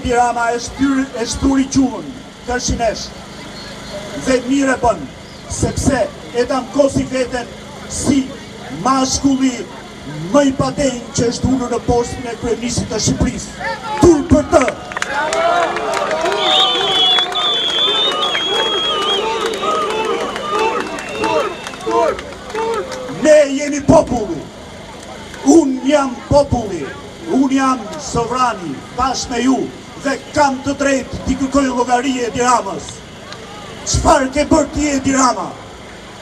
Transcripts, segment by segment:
Edi Rama e shturi quën Kërshines dhe mire bën, sepse e damkosi veten si mashkulli më i padenjë që është ulur në postën e kryeministit të Shqipërisë. Tur për të! Ne jemi populli. Unë jam populli. Unë jam sovrani bashkë me ju dhe kam të drejtë t'i kërkoj llogari Edi Ramës. Çfarë ke bërë ti Edi Rama?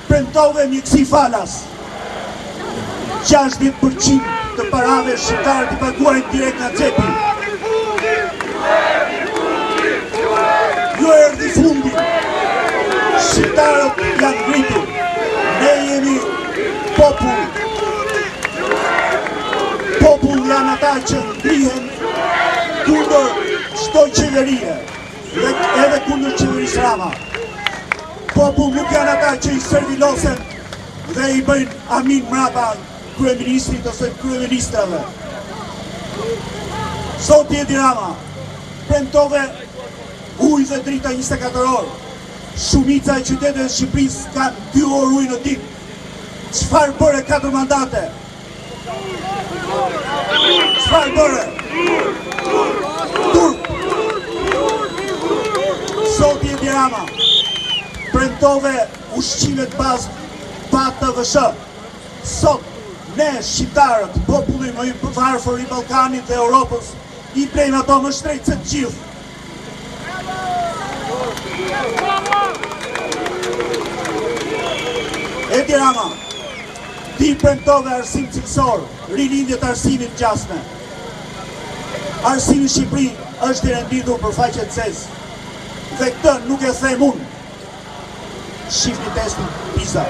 Premtove mjekësi falas. 60% të parave shqiptarët i paguajnë direkt nga xhepi. Ju erdhi fundi. Shqiptarët janë ngritur. Ne jemi popull. Popull janë ata që ngrihen kundër çdo qeverie, dhe edhe kundër qeverisë Rama. Popull nuk janë ata që i servilosen dhe i bëjnë amin mrapa kryeministrit ose kryeministrave. Zoti Edi Rama, premtove ujë dhe drita 24 orë. Shumica e qyteteve të Shqipërisë kanë 2 orë ujë në ditë. Çfarë bëre 4 mandate? Çfarë bëre? Turp! Zoti Edi Rama, premtove ushqimet bazë pa TVSH. Sot ne shqiptarët, populli më i varfër i Ballkanit dhe Europës, i blejmë ato më shtrejt se të gjithë. Edi Rama, ti premtove arsim cilësor, rilindjet arsimit gjasme. Arsimi Shqipëri është i renditur për faqe të zezë. Dhe këtë nuk e them unë. Shifni testin PISA.